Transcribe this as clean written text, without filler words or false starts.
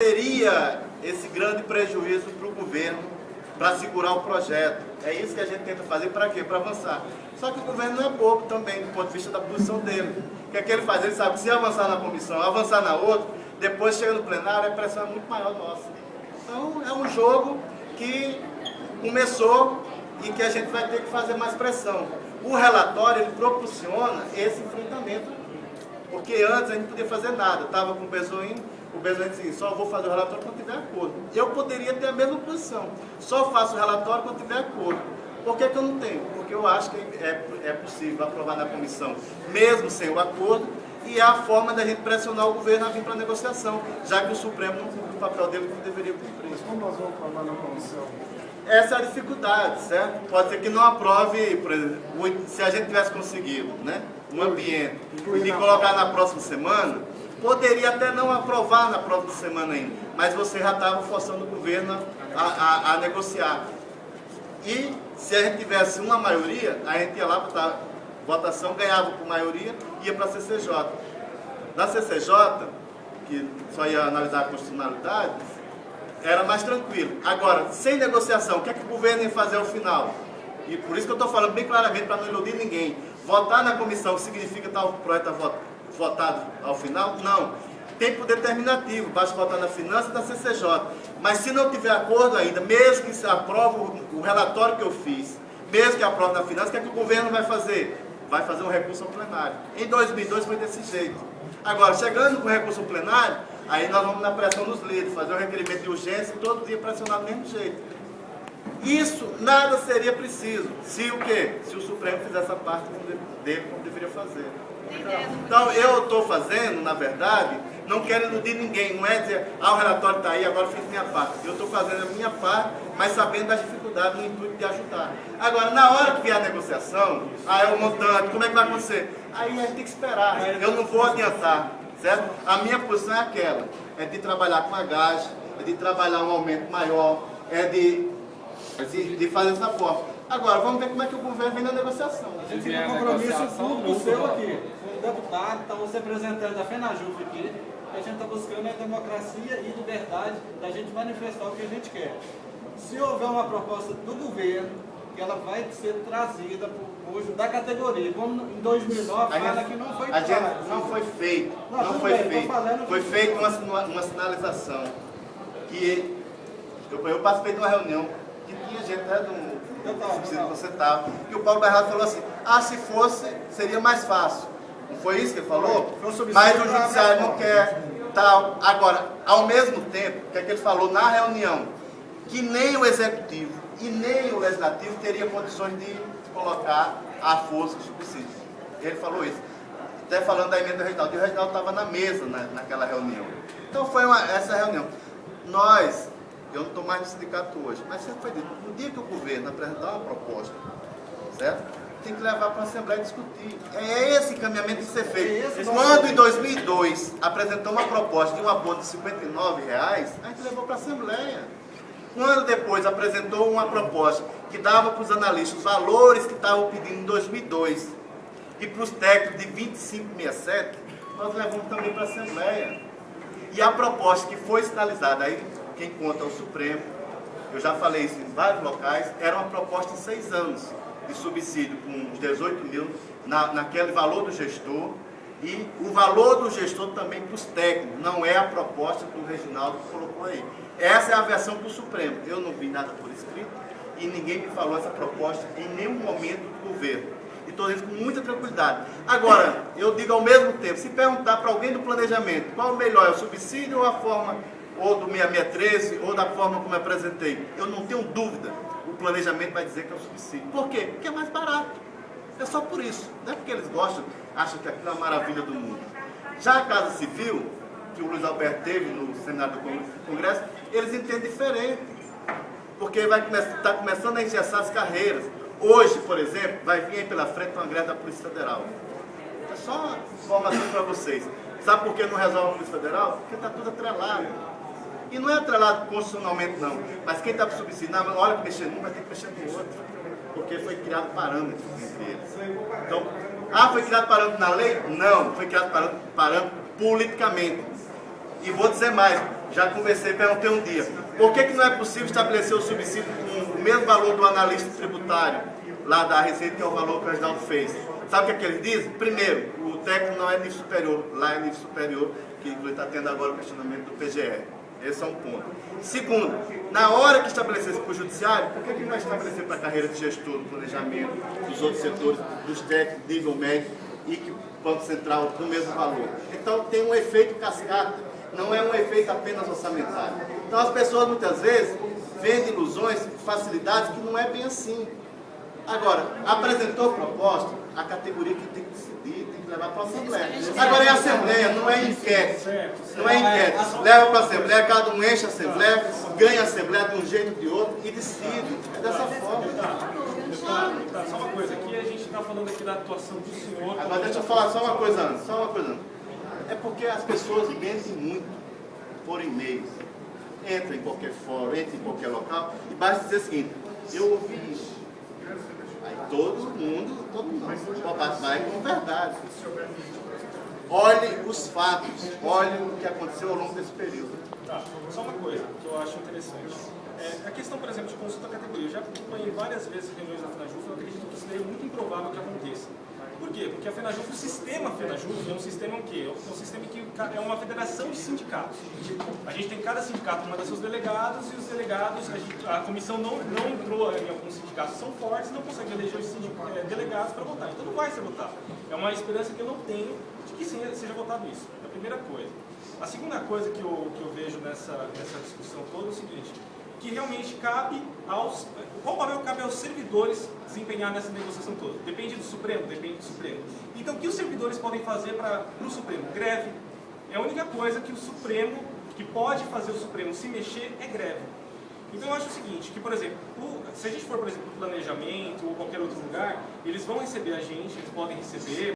seria esse grande prejuízo para o governo para segurar o projeto. É isso que a gente tenta fazer, para quê? Para avançar. Só que o governo não é bobo também, do ponto de vista da posição dele. O que é que ele faz? Ele sabe que se avançar na comissão, avançar na outra, depois chega no plenário, a pressão é muito maior nossa. Então é um jogo que começou e que a gente vai ter que fazer mais pressão. O relatório, ele proporciona esse enfrentamento, porque antes a gente não podia fazer nada. Estava com o Bezoin disse, só vou fazer o relatório quando tiver acordo. Eu poderia ter a mesma posição, só faço o relatório quando tiver acordo. Por que eu não tenho? Porque eu acho que é possível aprovar na comissão, mesmo sem o acordo, e é a forma da gente pressionar o governo a vir para a negociação, já que o Supremo não cumpriu o papel dele que deveria cumprir. Mas como nós vamos aprovar na comissão? Essa é a dificuldade, certo? Pode ser que não aprove, por exemplo, se a gente tivesse conseguido, né, um ambiente de colocar na próxima semana, poderia até não aprovar na próxima semana ainda, mas você já estava forçando o governo a negociar. E se a gente tivesse uma maioria, a gente ia lá para votação, ganhava por maioria, ia para a CCJ. Na CCJ, que só ia analisar a constitucionalidade, era mais tranquilo. Agora, sem negociação, o que é que o governo ia fazer ao final? E por isso que eu estou falando bem claramente, para não iludir ninguém. Votar na comissão significa tal projeto votado ao final? Não. Tem poder determinativo, basta votar na finança e na CCJ. Mas se não tiver acordo ainda, mesmo que se aprove o relatório que eu fiz, mesmo que aprove na finança, o que é que o governo vai fazer? Vai fazer um recurso ao plenário. Em 2002 foi desse jeito. Agora, chegando com o recurso ao plenário, aí nós vamos na pressão dos líderes, fazer um requerimento de urgência e todo dia pressionar do mesmo jeito. Isso nada seria preciso, se o quê? Se o Supremo fizesse a parte dele como deveria fazer. Então, eu estou fazendo, na verdade, não quero iludir ninguém, não é dizer, o relatório está aí, agora fiz minha parte. Eu estou fazendo a minha parte, mas sabendo das dificuldades no intuito de ajudar. Agora, na hora que vier a negociação, é o montante, como é que vai acontecer? Aí a gente tem que esperar, eu não vou adiantar, certo? A minha posição é aquela, é de trabalhar com a gás, é de trabalhar um aumento maior, é de fazer dessa forma. Agora, vamos ver como é que o governo vem na negociação. A gente tem um compromisso público seu aqui, como deputado, estamos representando da FENAJUF aqui, a gente está buscando a democracia e liberdade da gente manifestar o que a gente quer. Se houver uma proposta do governo, que ela vai ser trazida para o uso da categoria, como em 2009 fala que não foi não foi feito, não foi feito. Foi feita uma sinalização que eu participei de uma reunião que tinha gente que você estava, que o Paulo Bernardo falou assim, se fosse, seria mais fácil. Não foi isso que ele falou? Mas o judiciário não quer, tal. Agora, ao mesmo tempo, o que é que ele falou na reunião? Que nem o executivo e nem o legislativo teria condições de colocar à força o subsídio. Ele falou isso. Até falando da emenda do Reginaldo. E o Reginaldo estava na mesa naquela reunião. Então foi essa reunião. Eu não estou mais no sindicato hoje, mas sempre foi dito, no dia que o governo apresentar uma proposta, certo? Tem que levar para a Assembleia discutir. É esse encaminhamento que ser feito. Quando em 2002 apresentou uma proposta de um abono de R$59, a gente levou para a Assembleia. Quando depois apresentou uma proposta que dava para os analistas os valores que estavam pedindo em 2002 e para os técnicos de 25,67, nós levamos também para a Assembleia. E a proposta que foi sinalizada aí, quem conta é o Supremo, eu já falei isso em vários locais, era uma proposta de 6 anos de subsídio com uns 18 mil naquele valor do gestor e o valor do gestor também para os técnicos, não é a proposta que o Reginaldo colocou aí. Essa é a versão do Supremo. Eu não vi nada por escrito e ninguém me falou essa proposta em nenhum momento do governo. E estou dizendo com muita tranquilidade. Agora, eu digo ao mesmo tempo, se perguntar para alguém do planejamento qual é o melhor, é o subsídio ou a forma ou do 6613, ou da forma como eu apresentei, eu não tenho dúvida, o planejamento vai dizer que é o subsídio. Por quê? Porque é mais barato. É só por isso. Não é porque eles gostam, acham que aquilo é a maravilha do mundo. Já a Casa Civil, que o Luiz Alberto teve no Senado do Congresso, eles entendem diferente. Porque vai estar começando a engessar as carreiras. Hoje, por exemplo, vai vir aí pela frente uma greve da Polícia Federal. É só uma informação para vocês. Sabe por que não resolve a Polícia Federal? Porque está tudo atrelado. E não é atrelado constitucionalmente, não. Mas quem está para subsídio, na hora que mexer num, vai ter que mexer no outro. Porque foi criado parâmetro entre eles. Então, foi criado parâmetro na lei? Não, foi criado parâmetro politicamente. E vou dizer mais, já conversei, perguntei um dia, por que não é possível estabelecer o subsídio com o mesmo valor do analista tributário, lá da Receita, que é o valor que o Reginaldo fez? Sabe o que eles dizem? Primeiro, o técnico não é nível superior, lá é nível superior, que inclusive está tendo agora o questionamento do PGR. Esse é um ponto. Segundo, na hora que estabelecesse para o judiciário, por que não vai estabelecer para a carreira de gestor, do planejamento, dos outros setores, dos técnicos, nível médio e que Banco Central no mesmo valor? Então tem um efeito cascata, não é um efeito apenas orçamentário. Então as pessoas muitas vezes vendem ilusões, facilidades que não é bem assim. Agora, apresentou proposta, a categoria que tem que decidir, tem que levar para a Assembleia. Agora é Assembleia, não é enquete. Não é enquete. Leva para a Assembleia, cada um enche a Assembleia, ganha a Assembleia de um jeito ou de outro e decide. É dessa forma. Só uma coisa, aqui a gente está falando aqui da atuação do senhor. Agora deixa eu falar só uma coisa antes, É porque as pessoas mentem muito por e-mails. Entra em qualquer fórum, entra em qualquer local e basta dizer o seguinte, eu ouvi isso. Aí todo mundo vai com verdade. Olhe os fatos, olhe o que aconteceu ao longo desse período. Tá, só uma coisa que eu acho interessante. A questão, por exemplo, de consulta à categoria. Eu já acompanhei várias vezes reuniões da FENAJUF, eu acredito que isso daí é muito improvável que aconteça. Por quê? Porque a FENAJUF, o sistema FENAJUF é um sistema o quê? É um sistema que é uma federação de sindicatos. A gente tem cada sindicato manda seus delegados e os delegados, a comissão não entrou em alguns sindicatos que são fortes, não consegue eleger os delegados para votar. Então não vai ser votado. É uma esperança que eu não tenho de que seja votado isso. É a primeira coisa. A segunda coisa que eu vejo nessa discussão toda é o seguinte, que realmente cabe aos... Qual papel cabe aos servidores desempenhar nessa negociação toda? Depende do Supremo? Depende do Supremo. Então, o que os servidores podem fazer para o Supremo? Greve. É a única coisa que o Supremo, que pode fazer o Supremo se mexer, é greve. Então, eu acho o seguinte, que, por exemplo, se a gente for, por exemplo, para o planejamento ou qualquer outro lugar, eles vão receber a gente, eles podem receber...